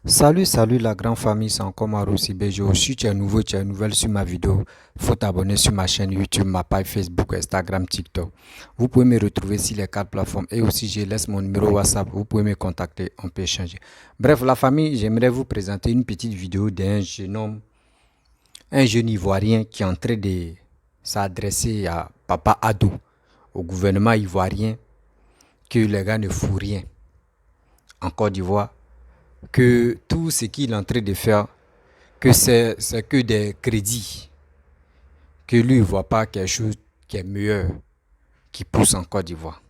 Salut la grande famille, c'est encore Maro Sibejo. Si tu es nouveau, tu es nouvelle sur ma vidéo, faut t'abonner sur ma chaîne YouTube, ma page Facebook, Instagram, TikTok. Vous pouvez me retrouver sur les quatre plateformes et aussi je laisse mon numéro WhatsApp, vous pouvez me contacter, on peut échanger. Bref, la famille, j'aimerais vous présenter une petite vidéo d'un jeune homme, un jeune Ivoirien qui est en train de s'adresser à Papa Ado, au gouvernement ivoirien, que les gars ne font rien en Côte d'Ivoire, que tout ce qu'il est en train de faire, que c'est que des crédits, que lui ne voit pas quelque chose qui est meilleur, qui pousse en Côte d'Ivoire.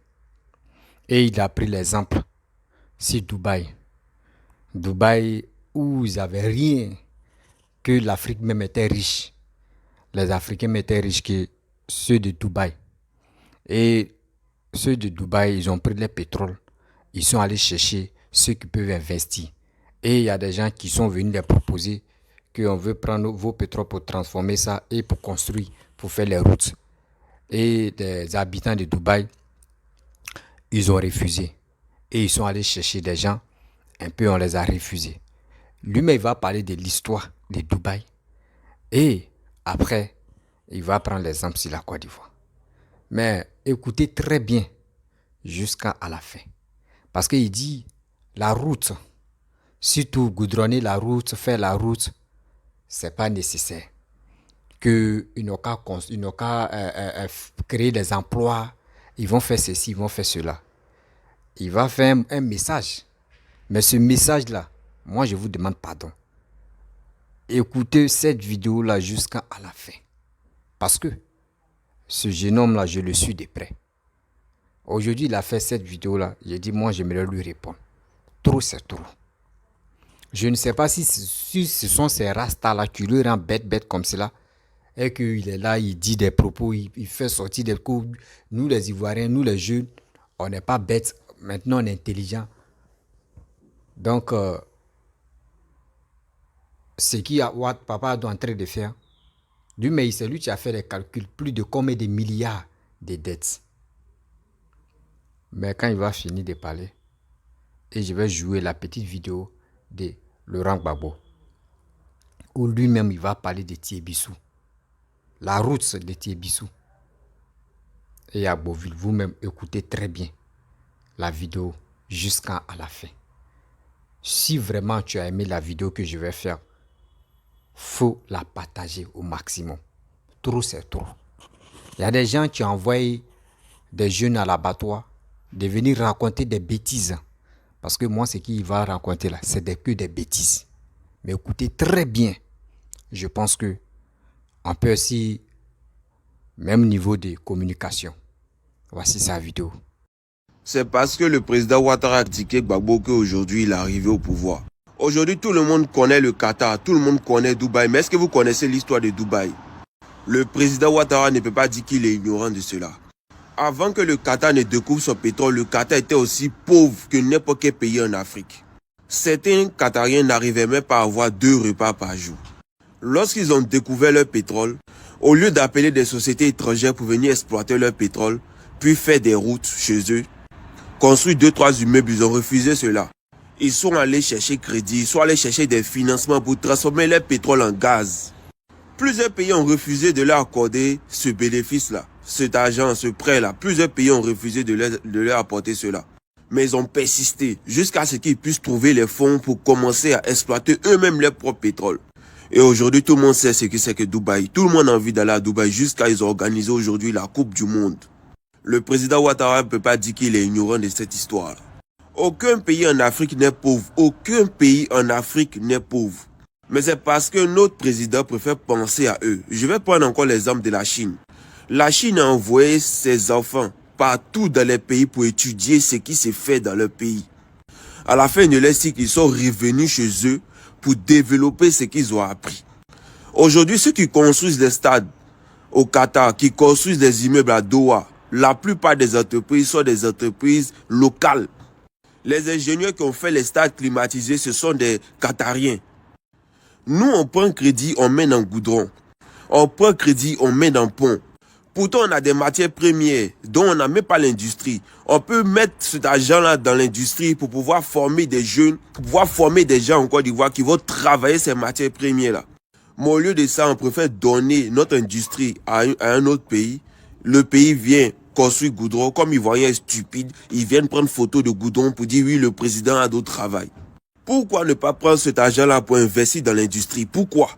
Et il a pris l'exemple sur Dubaï. Dubaï où ils n'avaient rien, que l'Afrique même était riche. Les Africains étaient riches que ceux de Dubaï. Et ceux de Dubaï, ils ont pris le pétrole. Ils sont allés chercher ceux qui peuvent investir. Et il y a des gens qui sont venus les proposer qu'on veut prendre vos pétroles pour transformer ça et pour construire, pour faire les routes. Et les habitants de Dubaï, ils ont refusé. Et ils sont allés chercher des gens, un peu on les a refusés. Lui-même, il va parler de l'histoire de Dubaï. Et après, il va prendre l'exemple sur la Côte d'Ivoire. Mais écoutez très bien jusqu'à la fin. Parce qu'il dit, la route, surtout goudronner la route, faire la route, c'est pas nécessaire. Qu'ils n'ont qu'à créer des emplois, ils vont faire ceci, ils vont faire cela. Il va faire un message. Mais ce message-là, moi je vous demande pardon. Écoutez cette vidéo-là jusqu'à la fin. Parce que ce jeune homme-là, je le suis de près. Aujourd'hui, il a fait cette vidéo-là. J'ai dit, moi j'aimerais lui répondre. Trop, c'est trop. Je ne sais pas si ce sont ces rastas-là qui le rendent bête comme cela. Et qu'il est là, il dit des propos, il fait sortir des coups. Nous les Ivoiriens, nous les jeunes, on n'est pas bêtes. Maintenant, on est intelligents. Donc, ce que Papa est en train de faire, lui, mais c'est lui qui a fait les calculs, plus de combien de milliards de dettes. Mais quand il va finir de parler, et je vais jouer la petite vidéo de Laurent Gbagbo, où lui-même il va parler de Thiébissou, la route de Thiébissou. Et à Beauville, vous-même écoutez très bien la vidéo jusqu'à la fin. Si vraiment tu as aimé la vidéo que je vais faire, faut la partager au maximum. Trop, c'est trop. Il y a des gens qui envoient des jeunes à l'abattoir de venir raconter des bêtises. Parce que moi, ce qu'il va raconter là, c'est que des bêtises. Mais écoutez très bien. Je pense que on peut aussi, même niveau de communication. Voici sa vidéo. C'est parce que le président Ouattara a critiqué Gbagbo qu'aujourd'hui il est arrivé au pouvoir. Aujourd'hui, tout le monde connaît le Qatar, tout le monde connaît Dubaï. Mais est-ce que vous connaissez l'histoire de Dubaï? Le président Ouattara ne peut pas dire qu'il est ignorant de cela. Avant que le Qatar ne découvre son pétrole, le Qatar était aussi pauvre que n'importe quel pays en Afrique. Certains Qatariens n'arrivaient même pas à avoir 2 repas par jour. Lorsqu'ils ont découvert leur pétrole, au lieu d'appeler des sociétés étrangères pour venir exploiter leur pétrole, puis faire des routes chez eux, construire 2-3 immeubles, ils ont refusé cela. Ils sont allés chercher crédit, ils sont allés chercher des financements pour transformer leur pétrole en gaz. Plusieurs pays ont refusé de leur accorder ce bénéfice-là, cet argent, ce prêt-là. Plusieurs pays ont refusé de leur apporter cela. Mais ils ont persisté jusqu'à ce qu'ils puissent trouver les fonds pour commencer à exploiter eux-mêmes leur propre pétrole. Et aujourd'hui, tout le monde sait ce que c'est que Dubaï. Tout le monde a envie d'aller à Dubaï jusqu'à ils ont organisé aujourd'hui la Coupe du Monde. Le président Ouattara ne peut pas dire qu'il est ignorant de cette histoire. Aucun pays en Afrique n'est pauvre. Aucun pays en Afrique n'est pauvre. Mais c'est parce que notre président préfère penser à eux. Je vais prendre encore l'exemple de la Chine. La Chine a envoyé ses enfants partout dans les pays pour étudier ce qui se fait dans leur pays. À la fin de leur cycle, ils sont revenus chez eux pour développer ce qu'ils ont appris. Aujourd'hui, ceux qui construisent des stades au Qatar, qui construisent des immeubles à Doha, la plupart des entreprises sont des entreprises locales. Les ingénieurs qui ont fait les stades climatisés, ce sont des Qatariens. Nous, on prend crédit, on met dans le goudron. On prend crédit, on met dans le pont. Pourtant, on a des matières premières dont on n'a même pas l'industrie. On peut mettre cet argent-là dans l'industrie pour pouvoir former des jeunes, pour pouvoir former des gens en Côte d'Ivoire qui vont travailler ces matières premières-là. Mais au lieu de ça, on préfère donner notre industrie à un autre pays. Le pays vient construire goudron. Comme Ivoirien est stupide, ils viennent prendre photo de goudron pour dire oui, le président a d'autres travail. Pourquoi ne pas prendre cet argent-là pour investir dans l'industrie? Pourquoi?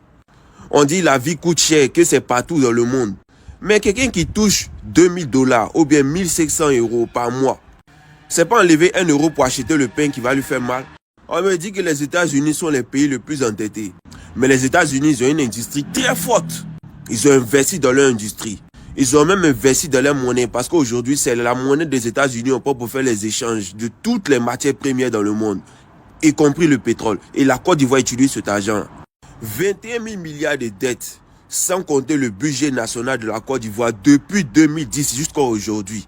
On dit la vie coûte cher, que c'est partout dans le monde. Mais quelqu'un qui touche $2000 ou bien 1500 € par mois, c'est pas enlever 1 euro pour acheter le pain qui va lui faire mal. On me dit que les États-Unis sont les pays les plus endettés. Mais les États-Unis ont une industrie très forte. Ils ont investi dans leur industrie. Ils ont même investi dans leur monnaie parce qu'aujourd'hui, c'est la monnaie des États-Unis pour faire les échanges de toutes les matières premières dans le monde, y compris le pétrole. Et la Côte d'Ivoire utilise cet argent. 21 000 milliards de dettes, sans compter le budget national de la Côte d'Ivoire depuis 2010 jusqu'à aujourd'hui.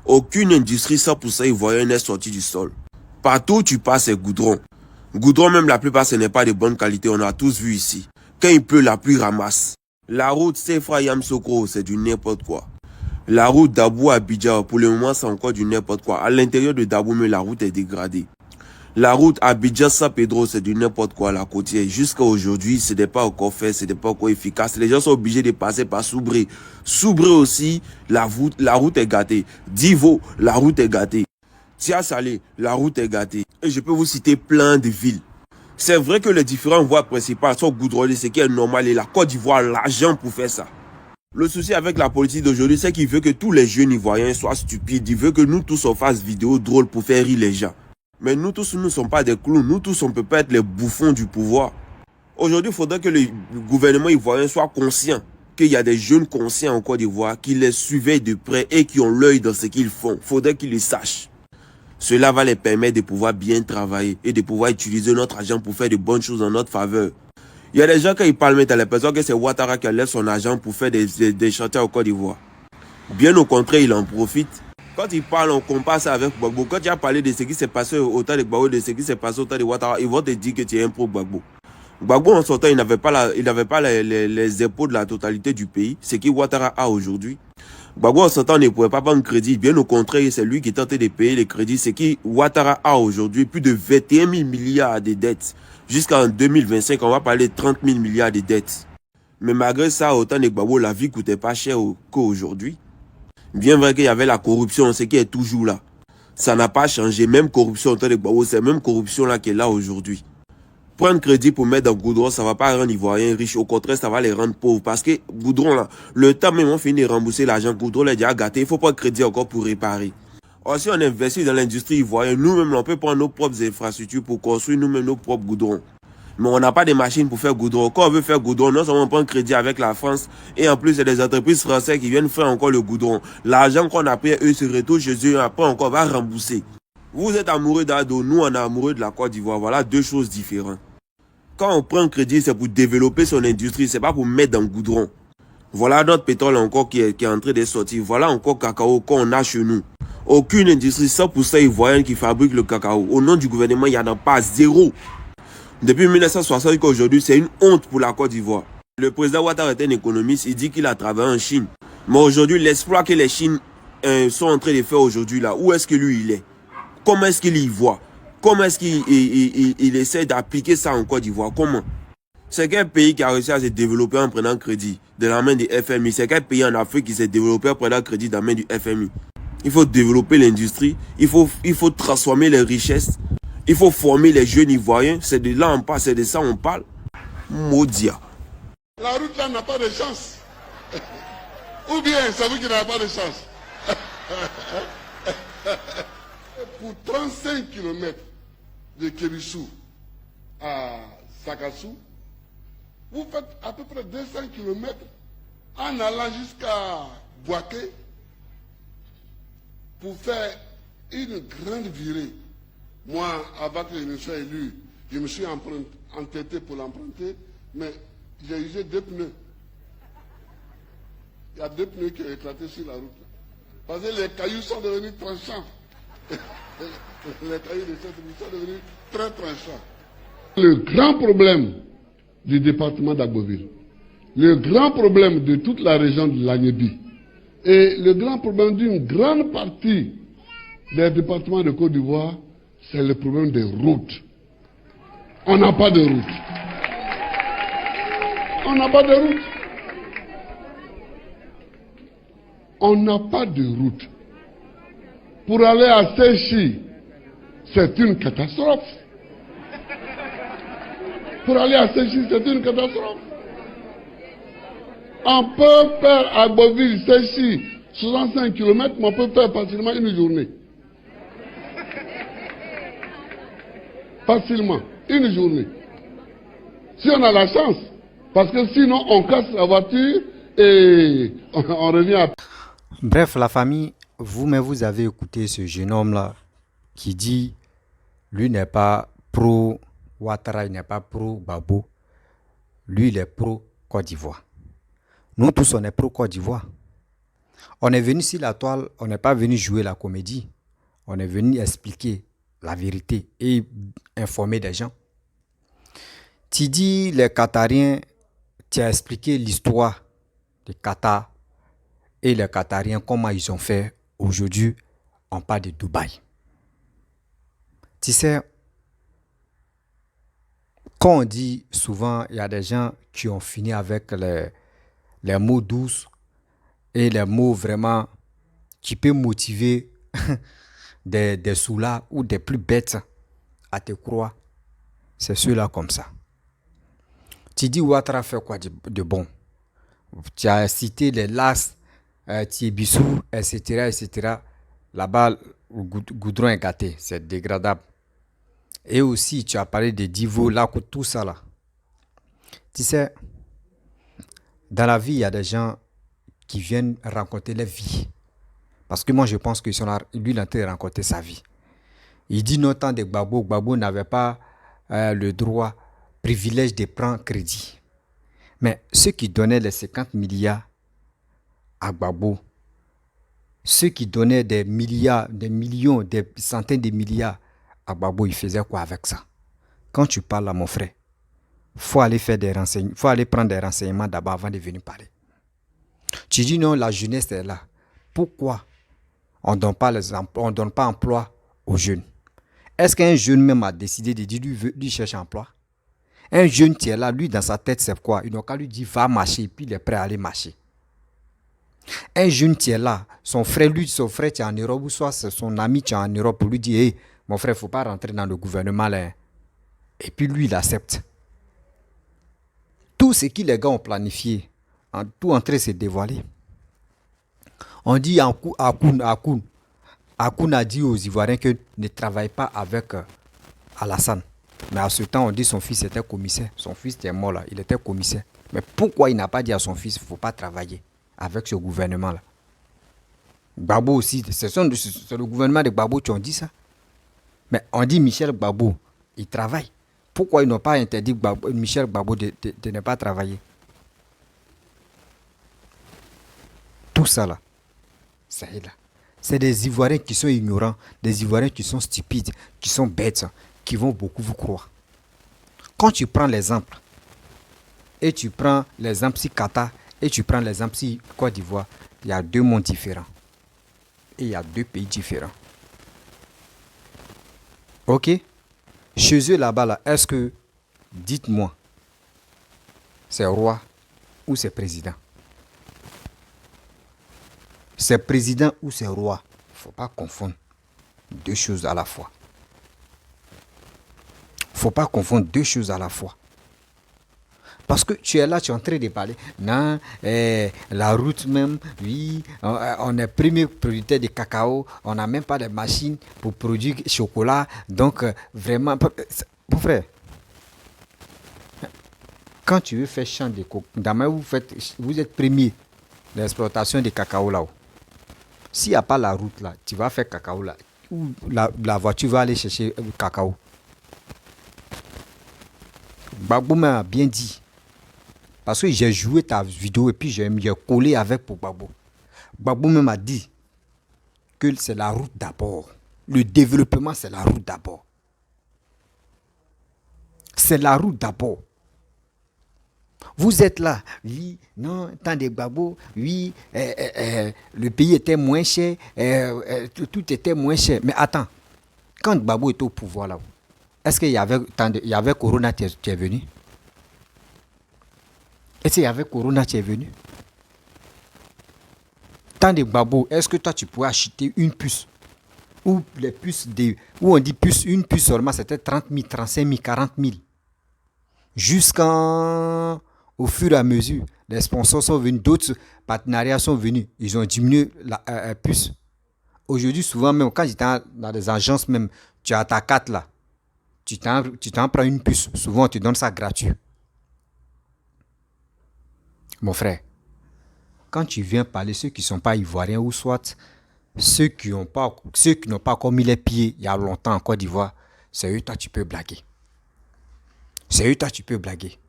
Aucune industrie 100% ivoirienne n'est sortie du sol. Partout où tu passes, c'est goudron. Goudron, même la plupart, ce n'est pas de bonne qualité. On a tous vu ici. Quand il pleut, la pluie ramasse. La route Sefra Yamsokro, c'est du n'importe quoi. La route Dabou Abidjan, pour le moment, c'est encore du n'importe quoi. À l'intérieur de Dabou, mais la route est dégradée. La route Abidjan-San Pedro, c'est du n'importe quoi, la côtière. Jusqu'à aujourd'hui, ce n'est pas encore fait, ce n'est pas encore efficace. Les gens sont obligés de passer par Soubré. Soubré aussi, la route est gâtée. Divo, la route est gâtée. Tia Salé, la route est gâtée. Et je peux vous citer plein de villes. C'est vrai que les différentes voies principales sont goudronnées, ce qui est normal. Et la Côte d'Ivoire a l'argent pour faire ça. Le souci avec la politique d'aujourd'hui, c'est qu'il veut que tous les jeunes Ivoiriens soient stupides. Il veut que nous tous on fasse vidéo drôle pour faire rire les gens. Mais nous tous, nous ne sommes pas des clowns. Nous tous, on ne peut pas être les bouffons du pouvoir. Aujourd'hui, il faudrait que le gouvernement ivoirien soit conscient qu'il y a des jeunes conscients en Côte d'Ivoire qui les surveillent de près et qui ont l'œil dans ce qu'ils font. Il faudrait qu'ils le sachent. Cela va les permettre de pouvoir bien travailler et de pouvoir utiliser notre argent pour faire de bonnes choses en notre faveur. Il y a des gens, quand ils parlent, mais tu as l'impression que c'est Ouattara qui enlève son argent pour faire des chantiers en Côte d'Ivoire. Bien au contraire, il en profite. Quand ils parlent, on compare ça avec Gbagbo. Quand tu as parlé de ce qui s'est passé au temps de Gbagbo, de ce qui s'est passé au temps de Ouattara, ils vont te dire que tu es un pro Gbagbo. Gbagbo, en sortant, il n'avait pas, les impôts de la totalité du pays, ce qui Ouattara a aujourd'hui. Gbagbo, en sortant, ne pouvait pas prendre crédit. Bien au contraire, c'est lui qui tentait de payer les crédits, ce qui Ouattara a aujourd'hui, plus de 21 000 milliards de dettes. Jusqu'en 2025, on va parler de 30 000 milliards de dettes. Mais malgré ça, au temps de Gbagbo, la vie coûtait pas cher qu'aujourd'hui. Bien vrai qu'il y avait la corruption, ce qui est toujours là. Ça n'a pas changé. Même corruption au temps de Gbagbo, c'est la même corruption là qui est là aujourd'hui. Prendre crédit pour mettre dans goudron, ça ne va pas rendre Ivoiriens riches. Au contraire, ça va les rendre pauvres. Parce que goudron là, le temps même on finit de rembourser l'argent, goudron est déjà gâté. Il faut pas crédit encore pour réparer. Or, si on investit dans l'industrie ivoirienne, nous-mêmes, on peut prendre nos propres infrastructures pour construire nous-mêmes nos propres goudrons. Mais on n'a pas de machines pour faire goudron. Quand on veut faire goudron, non seulement on prend crédit avec la France, et en plus, il y a des entreprises françaises qui viennent faire encore le goudron. L'argent qu'on a payé, eux, se retourne chez eux, après encore, on va rembourser. Vous êtes amoureux d'Ado, nous, on est amoureux de la Côte d'Ivoire. Voilà deux choses différentes. Quand on prend crédit, c'est pour développer son industrie, c'est pas pour mettre dans le goudron. Voilà notre pétrole encore qui est en train de sortir. Voilà encore cacao qu'on a chez nous. Aucune industrie 100% ivoirienne qui fabrique le cacao. Au nom du gouvernement, il n'y en a pas, zéro. Depuis 1960 jusqu'à aujourd'hui, c'est une honte pour la Côte d'Ivoire. Le président Ouattara est un économiste, il dit qu'il a travaillé en Chine. Mais aujourd'hui, l'exploit que les Chines sont en train de faire aujourd'hui là, où est-ce que lui il est? Comment est-ce qu'il y voit? Comment est-ce qu'il essaie d'appliquer ça en Côte d'Ivoire? Comment? C'est quel pays qui a réussi à se développer en prenant crédit de la main du FMI? C'est quel pays en Afrique qui s'est développé en prenant crédit de la main du FMI? Il faut développer l'industrie, il faut transformer les richesses, il faut former les jeunes Ivoiriens. C'est de là on parle, c'est de ça on parle. Maudia. La route là n'a pas de chance. Ou bien c'est vous qui n'avez pas de chance. Pour 35 km de Kérissou à Sakassou, vous faites à peu près 200 km en allant jusqu'à Boaké pour faire une grande virée. Moi, avant que je me sois élu, je me suis entêté pour l'emprunter, mais j'ai usé 2 pneus. Il y a 2 pneus qui ont éclaté sur la route. Parce que les cailloux sont devenus tranchants. Les cailloux de cette route sont devenus très tranchants. Le grand problème du département d'Agboville, le grand problème de toute la région de l'Agnebi, Et le grand problème d'une grande partie des départements de Côte d'Ivoire, c'est le problème des routes. On n'a pas de route. On n'a pas de route. On n'a pas de route. Pour aller à Séchi, c'est une catastrophe. Pour aller à Séchi, c'est une catastrophe. On peut faire à Boville, Séchi, 65 km, mais on peut faire facilement une journée. Facilement, une journée. Si on a la chance. Parce que sinon, on casse la voiture et on revient à... Bref, la famille, vous-même, vous avez écouté ce jeune homme-là qui dit, lui n'est pas pro Ouattara, il n'est pas pro Gbagbo. Lui, il est pro Côte d'Ivoire. Nous tous, on est pro Côte d'Ivoire. On est venu sur la toile, on n'est pas venu jouer la comédie. On est venu expliquer la vérité et informer des gens. Tu dis, les Qatariens, tu as expliqué l'histoire du Qatar et les Qatariens, comment ils ont fait. Aujourd'hui, on parle de Dubaï. Tu sais, quand on dit souvent, il y a des gens qui ont fini avec les mots douces et les mots vraiment qui peuvent motiver des soulards ou des plus bêtes à te croire. C'est ceux-là comme ça. Tu dis Ouattara fait quoi de bon? Tu as cité les LAS, Thiébissou, etc., etc. Là-bas, le goudron est gâté, c'est dégradable. Et aussi, tu as parlé de Divo, là, tout ça là. Tu sais, dans la vie, il y a des gens qui viennent raconter leur vie. Parce que moi, je pense que lui, il est en train de raconter sa vie. Il dit non tant de Gbagbo. Gbagbo n'avait pas le droit, privilège de prendre crédit. Mais ceux qui donnaient les 50 milliards à Gbagbo, ceux qui donnaient des milliards, des millions, des centaines de milliards à Gbagbo, ils faisaient quoi avec ça? Quand tu parles à mon frère, faut aller prendre des renseignements d'abord avant de venir parler. Tu dis non, la jeunesse est là. Pourquoi on ne donne pas emploi aux jeunes? Est-ce qu'un jeune même a décidé de dire lui cherche emploi? Un jeune qui est là, lui dans sa tête c'est quoi? Il n'a qu'à lui dire va marcher et puis il est prêt à aller marcher. Un jeune qui est là, son frère qui est en Europe ou soit son ami qui est en Europe pour lui dire hey, mon frère, il ne faut pas rentrer dans le gouvernement là. Et puis lui, il accepte. Tout ce que les gars ont planifié, tout en train de se dévoiler. On dit Akoun a dit aux Ivoiriens que ne travaille pas avec Alassane. Mais à ce temps, on dit son fils était commissaire. Son fils était mort là, il était commissaire. Mais pourquoi il n'a pas dit à son fils qu'il ne faut pas travailler avec ce gouvernement-là? Gbagbo aussi, c'est le gouvernement de Gbagbo qui ont dit ça. Mais on dit Michel Gbagbo, il travaille. Pourquoi ils n'ont pas interdit Michel Gbagbo de ne pas travailler? Tout ça là, ça est là. C'est des Ivoiriens qui sont ignorants, des Ivoiriens qui sont stupides, qui sont bêtes, qui vont beaucoup vous croire. Quand tu prends l'exemple, et tu prends l'exemple si Qatar, et tu prends l'exemple si Côte d'Ivoire, il y a deux mondes différents. Et il y a deux pays différents. Ok? Chez eux là-bas, là, est-ce que, dites-moi, c'est roi ou c'est président? C'est président ou c'est roi? Il ne faut pas confondre deux choses à la fois. Il ne faut pas confondre deux choses à la fois. Parce que tu es là, tu es en train de parler. Non, la route même, oui, on est premier producteur de cacao, on n'a même pas de machine pour produire chocolat. Donc, vraiment, mon frère, quand tu veux faire champ de coco, vous êtes premier de l'exploitation de cacao là-haut. S'il n'y a pas la route là, tu vas faire cacao là. Ou la voiture va aller chercher le cacao. Gbagbo m'a bien dit. Parce que j'ai joué ta vidéo et puis j'ai collé avec pour Gbagbo. Gbagbo m'a dit que c'est la route d'abord. Le développement, c'est la route d'abord. C'est la route d'abord. Vous êtes là, oui, non, tant de Gbagbo, oui, le pays était moins cher, tout était moins cher. Mais attends, quand Gbagbo était au pouvoir là, est-ce qu'il y avait, il y avait Corona, tu es venu? Est-ce qu'il y avait Corona, tu es venu? Tant de Gbagbo, est-ce que toi tu pouvais acheter une puce? Ou les puces, où on dit puce, une puce seulement, c'était 30 000, 35 000, 40 000. Jusqu'au fur et à mesure, les sponsors sont venus, d'autres partenariats sont venus, ils ont diminué la puce. Aujourd'hui, souvent même, quand j'étais dans des agences même, tu as ta carte là, tu t'en prends une puce, souvent on te donne ça gratuit. Mon frère, quand tu viens parler, ceux qui ne sont pas ivoiriens ou soit ceux qui n'ont pas encore mis les pieds il y a longtemps en Côte d'Ivoire, c'est eux, toi, tu peux blaguer. C'est eux, toi, tu peux blaguer.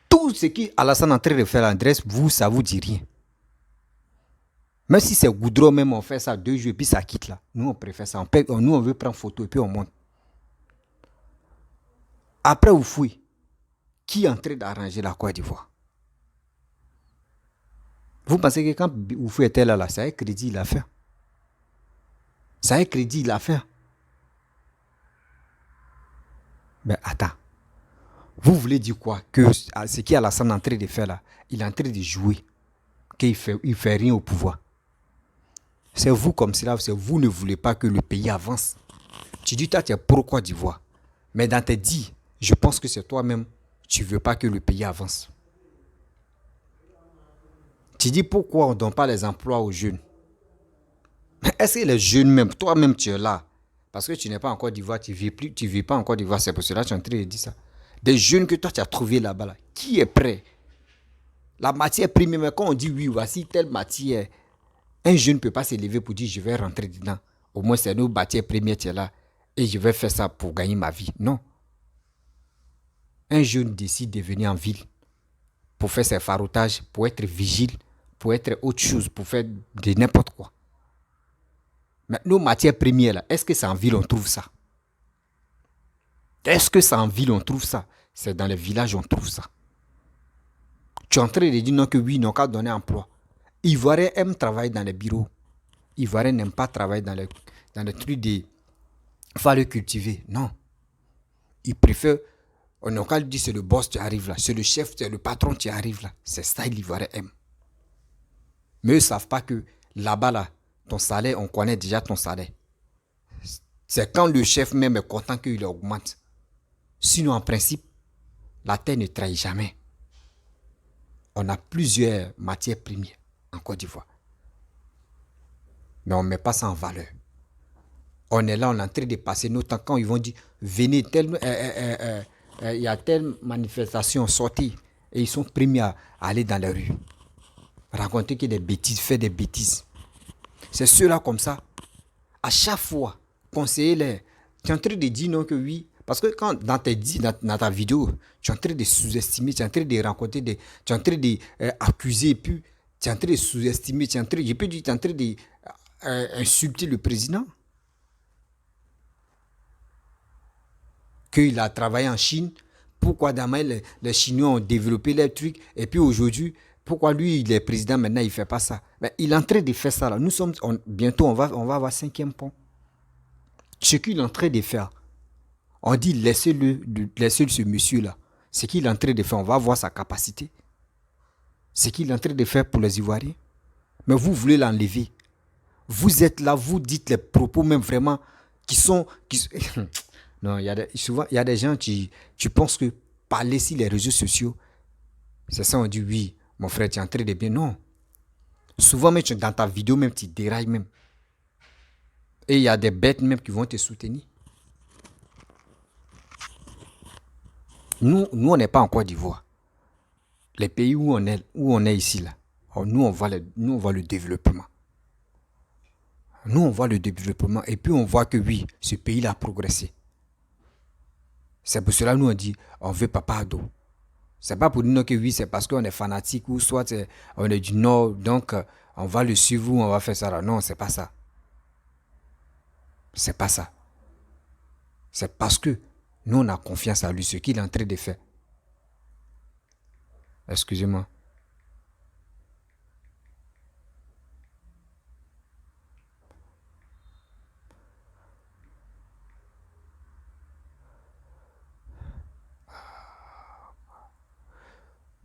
Tout ce qu'Alassane est en train de faire l'adresse, vous, ça vous dit rien. Même si c'est Goudron, même on fait ça 2 jours et puis ça quitte là. Nous, on préfère ça. Nous, on veut prendre photo et puis on monte. Après, vous fouillez. Qui est en train d'arranger la Côte d'Ivoire? Vous pensez que quand Oufou était là, ça a crédit, il a fait. Ça a crédit, il a fait. Mais attends. Vous voulez dire quoi? Que ce qu'Alassane est en train de faire là, il est en train de jouer. Qu'il ne fait rien au pouvoir. C'est vous comme cela, c'est vous ne voulez pas que le pays avance. Tu dis, toi, tu es pro Côte d'Ivoire. Mais dans tes dits, je pense que c'est toi-même, tu ne veux pas que le pays avance. Tu dis, pourquoi on ne donne pas les emplois aux jeunes? Est-ce que les jeunes même, toi-même, tu es là? Parce que tu n'es pas en Côte d'Ivoire, tu ne vis pas en Côte d'Ivoire, c'est pour cela que tu es en train de dire ça. Des jeunes que toi, tu as trouvés là-bas, là, qui est prêt? La matière première, quand on dit oui, voici telle matière, un jeune ne peut pas se lever pour dire je vais rentrer dedans. Au moins, c'est nos matières premières qui est là et je vais faire ça pour gagner ma vie. Non. Un jeune décide de venir en ville pour faire ses faroutages, pour être vigile, pour être autre chose, pour faire de n'importe quoi. Mais nos matières premières, là, est-ce que c'est en ville on trouve ça? Est-ce que c'est en ville on trouve ça? C'est dans les villages on trouve ça. Tu es en train de dire non que oui, non qu'à donner emploi. Ivoiriens aiment travailler dans les bureaux. Ivoiriens n'aiment pas travailler dans les trucs de faire le cultiver. Non. Ils préfèrent, on n'a qu'à lui dire c'est le boss qui arrive là, c'est le chef, c'est le patron qui arrive là. C'est ça l'Ivoirien aime. Mais eux ne savent pas que là-bas, là, ton salaire, on connaît déjà ton salaire. C'est quand le chef même est content qu'il augmente. Sinon, en principe, la terre ne trahit jamais. On a plusieurs matières premières en Côte d'Ivoire. Mais on ne met pas ça en valeur. On est là, on est en train de passer notre temps. Quand ils vont dire, venez, il y a telle manifestation, sortie. Et ils sont premiers à aller dans les rues. Raconter que des bêtises, faire des bêtises. C'est ceux-là comme ça. À chaque fois, conseiller-les. Tu es en train de dire non que oui. Parce que quand dans ta vidéo, tu es en train de sous-estimer, tu es en train de raconter, tu es en train d'accuser, puis tu es en train de sous-estimer, tu es en train d'insulter le président. Qu'il a travaillé en Chine, pourquoi demain les Chinois ont développé les trucs, et puis aujourd'hui, pourquoi lui, il est président, maintenant il ne fait pas ça? Mais il est en train de faire ça là. Bientôt, on va avoir 5e pont. Ce qu'il est en train de faire, on dit laissez-le ce monsieur-là. Ce qu'il est en train de faire, on va voir sa capacité. Ce qu'il est en train de faire pour les Ivoiriens. Mais vous voulez l'enlever. Vous êtes là, vous dites les propos même vraiment qui sont... Non, souvent, il y a des gens qui pensent que parler sur les réseaux sociaux, c'est ça, on dit oui, mon frère, tu es en train de bien. Non. Souvent, même dans ta vidéo, même tu dérailles même. Et il y a des bêtes même qui vont te soutenir. Nous on n'est pas en Côte d'Ivoire. Les pays où on est ici, là, nous, on voit le développement. Nous, on voit le développement et puis on voit que oui, ce pays-là a progressé. C'est pour cela que nous, on dit, on veut Papa Ado. C'est pas pour dire que oui, c'est parce qu'on est fanatique ou soit on est du Nord, donc on va le suivre ou on va faire ça là. Non, c'est pas ça. C'est pas ça. C'est parce que nous, on a confiance à lui, ce qu'il est en train de faire. Excusez-moi.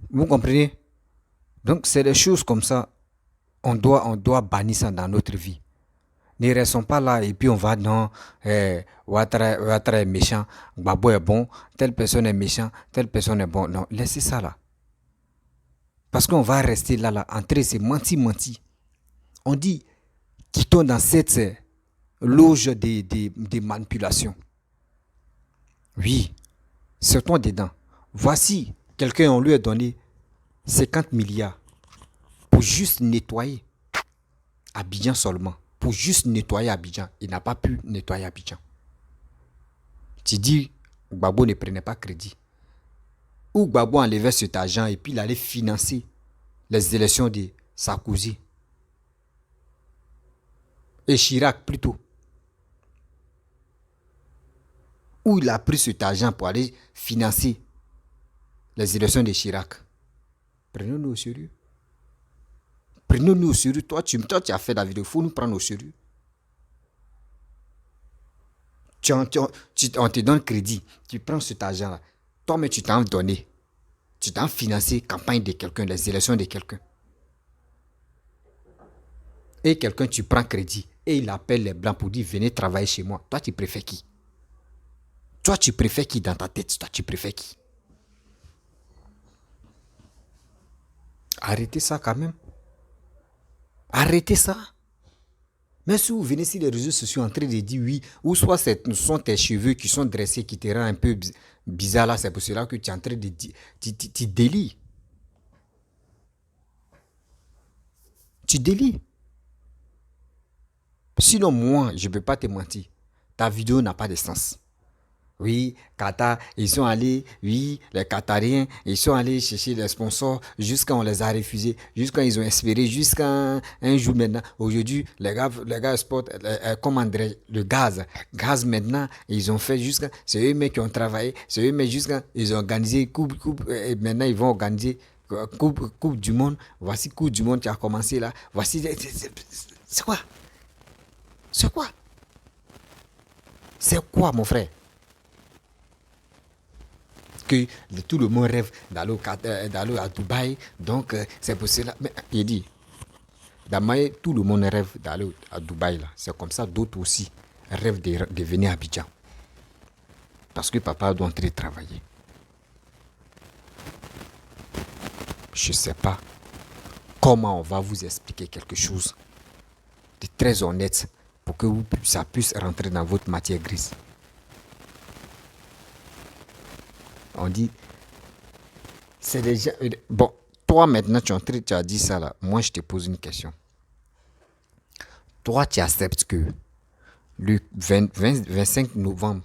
Vous comprenez? Donc, c'est des choses comme ça. On doit bannir ça dans notre vie. Ne restons pas là et puis on va dans Ouattara est méchant, Gbagbo est bon, telle personne est méchant, telle personne est bon. Non, laissez ça là. Parce qu'on va rester là, entrer, c'est menti. On dit, quittons dans cette loge des manipulations. Oui, sortons dedans. Voici, quelqu'un, on lui a donné 50 milliards pour juste nettoyer Abidjan seulement. Pour juste nettoyer Abidjan. Il n'a pas pu nettoyer Abidjan. Tu dis, Gbagbo ne prenait pas crédit. Ou Gbagbo enlevait cet argent et puis il allait financer les élections de Sarkozy. Et Chirac plutôt. Où il a pris cet argent pour aller financer les élections de Chirac. Prenons-nous au sérieux. Prenons-nous au sérieux. Toi, tu as fait la vidéo. Il faut nous prendre au sérieux. On te donne crédit. Tu prends cet argent-là. Toi, mais tu t'en donné. Tu t'en financé campagne de quelqu'un, les élections de quelqu'un. Et quelqu'un, tu prends crédit. Et il appelle les Blancs pour dire, venez travailler chez moi. Toi, tu préfères qui? Toi, tu préfères qui dans ta tête? Toi, tu préfères qui? Arrêtez ça quand même. Arrêtez ça. Mais si vous venez sur les réseaux sociaux en train de dire oui, ou soit ce sont tes cheveux qui sont dressés, qui te rendent un peu bizarre là, c'est pour cela que tu es en train de dire, tu délis. Tu délis. Sinon, moi, je ne peux pas te mentir. Ta vidéo n'a pas de sens. Oui, Qatar, ils sont allés, oui, les Qatariens, ils sont allés chercher les sponsors jusqu'à on les a refusés, jusqu'à ils ont espéré, jusqu'à un jour maintenant. Aujourd'hui, les gars exportent, comment dirais le gaz. Gaz maintenant, ils ont fait jusqu'à, c'est eux-mêmes qui ont travaillé, c'est eux-mêmes jusqu'à, ils ont organisé coupe, et maintenant ils vont organiser coupe du monde. Voici coupe du monde qui a commencé là. Voici, c'est quoi? C'est quoi? C'est quoi, mon frère? Que tout le monde rêve d'aller à Dubaï, donc c'est pour cela. Mais il dit, tout le monde rêve d'aller à Dubaï là. C'est comme ça, d'autres aussi rêvent de venir à Abidjan. Parce que papa doit entrer travailler. Je ne sais pas comment on va vous expliquer quelque chose de très honnête pour que ça puisse rentrer dans votre matière grise. On dit, c'est déjà... Bon, toi maintenant, tu as dit ça là. Moi, je te pose une question. Toi, tu acceptes que le 25 novembre,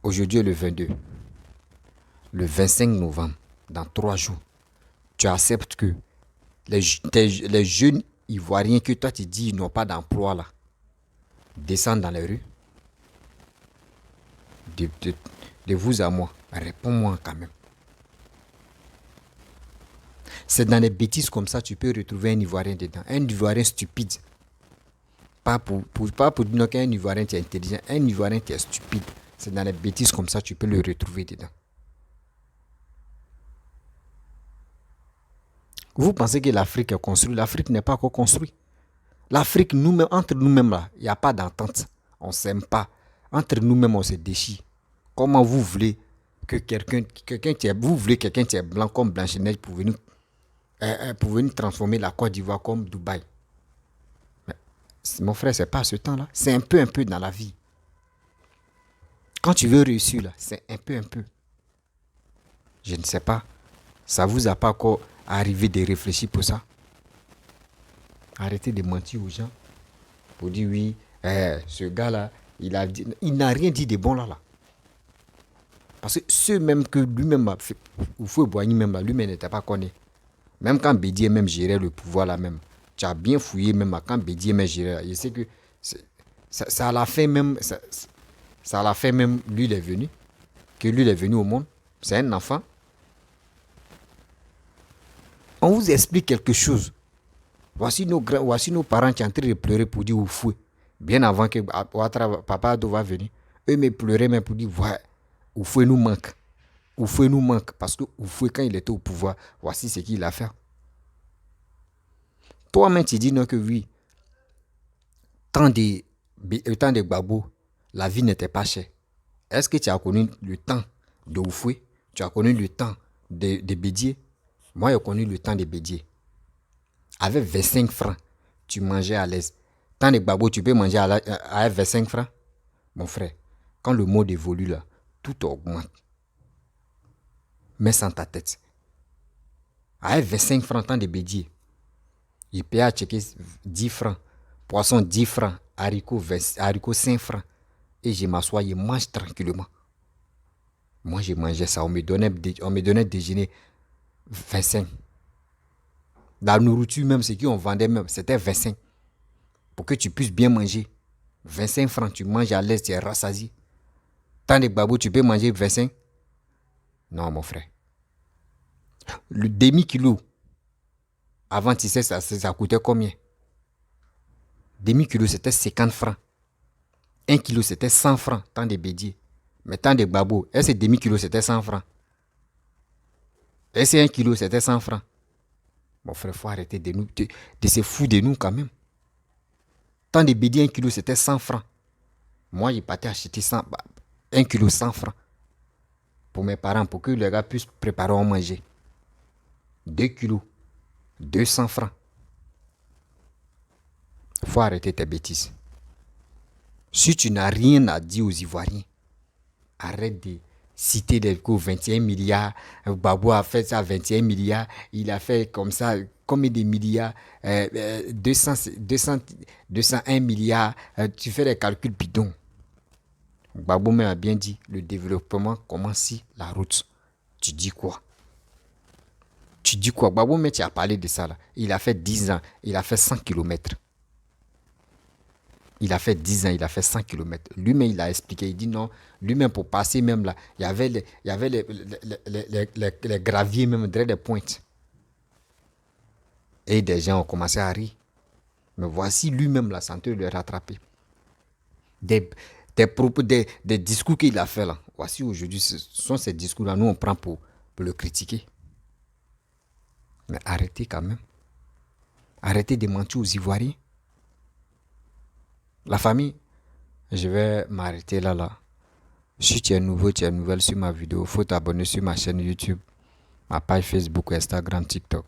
aujourd'hui est le 22, le 25 novembre, dans 3 jours, tu acceptes que les jeunes Ivoiriens que toi tu dis ils n'ont pas d'emploi là, descendent dans les rues? De vous à moi, réponds-moi quand même. C'est dans les bêtises comme ça tu peux retrouver un Ivoirien dedans. Un Ivoirien stupide. Pas pour dire qu'un Ivoirien est intelligent. Un Ivoirien est stupide. C'est dans les bêtises comme ça tu peux le retrouver dedans. Vous pensez que l'Afrique est construite? L'Afrique n'est pas encore construite. L'Afrique, nous-mêmes, entre nous-mêmes là, il n'y a pas d'entente. On ne s'aime pas. Entre nous-mêmes, on se déchire. Comment vous voulez que quelqu'un qui est blanc comme Blanche-Neige pour venir transformer la Côte d'Ivoire comme Dubaï? Mais, mon frère, c'est pas ce temps-là. C'est un peu dans la vie. Quand tu veux réussir là, c'est un peu. Je ne sais pas. Ça vous a pas encore arrivé de réfléchir pour ça? Arrêtez de mentir aux gens pour dire oui, ce gars-là, il n'a rien dit de bon là. Parce que ceux même que lui-même a fait, ou Foué-Boigny même là, lui-même n'était pas connu. Même quand Bédié même gérait le pouvoir là même, tu as bien fouillé même quand Bédié même gérait là. Je sais que ça à la fin même, ça à la fin même, lui il est venu au monde. C'est un enfant. On vous explique quelque chose. Voici nos parents qui sont en train de pleurer pour dire Oufoué. Bien avant que Papa Ado va venir. Eux me pleuraient même pour dire ouais, Oufoué nous manque. Oufoué nous manque. Parce que Oufoué, quand il était au pouvoir, voici ce qu'il a fait. Toi-même, tu dis non que oui. Tant de Gbagbo, la vie n'était pas chère. Est-ce que tu as connu le temps de Oufoué? Tu as connu le temps de Bédié? Moi, j'ai connu le temps de Bédié. Avec 25 francs, tu mangeais à l'aise. Tant de Gbagbo, tu peux manger à 25 francs? Mon frère, quand le mot évolue là, tout augmente. Mets ça dans ta tête. À 25 francs, tant de Bédié. Il paye à checker 10 francs. Poisson 10 francs. Haricots 5 francs. Et je m'assois, je mange tranquillement. Moi, je mangeais ça. On me donnait déjeuner 25. La nourriture même, ce qu'on vendait même, c'était 25. Pour que tu puisses bien manger. 25 francs, tu manges à l'aise, tu es rassasié. Tant de Gbagbo, tu peux manger 25? Non, mon frère. Le demi-kilo, avant, tu sais, ça coûtait combien? Demi-kilo, c'était 50 francs. 1 kilo, c'était 100 francs, tant de Bédié. Mais tant de Gbagbo, est-ce que demi-kilo, c'était 100 francs? Est-ce que 1 kilo, c'était 100 francs? Mon frère, il faut arrêter de se foutre de nous quand même. Tant de Bédié, 1 kilo, c'était 100 francs. Moi, j'ai parti acheter 1 kilo 100 francs. Pour mes parents, pour que les gars puissent préparer à manger. 2 kilos, 200 francs. Il faut arrêter tes bêtises. Si tu n'as rien à dire aux Ivoiriens, arrête de citer des 21 milliards. Gbagbo a fait ça 21 milliards. Il a fait comme ça, combien de milliards? 201 milliards. Tu fais des calculs bidons. Gbagbo m'a bien dit, le développement commence si la route. Tu dis quoi? Tu dis quoi? Gbagbo, mais tu as parlé de ça là. Il a fait 10 ans, il a fait 100 km. Il a fait 10 ans, il a fait 100 km. Lui-même, il a expliqué, il dit non. Lui-même, pour passer même là, il y avait les graviers même, des pointes. Et des gens ont commencé à rire. Mais voici lui-même là, sans te le rattraper. Des discours qu'il a fait là. Voici aujourd'hui, ce sont ces discours-là, nous on prend pour le critiquer. Mais arrêtez quand même. Arrêtez de mentir aux Ivoiriens. La famille, je vais m'arrêter là. Si tu es nouveau, tu es nouvelle sur ma vidéo, il faut t'abonner sur ma chaîne YouTube, ma page Facebook, Instagram, TikTok.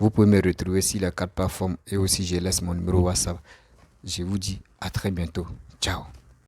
Vous pouvez me retrouver sur les 4 plateformes et aussi je laisse mon numéro WhatsApp. Je vous dis à très bientôt. Ciao.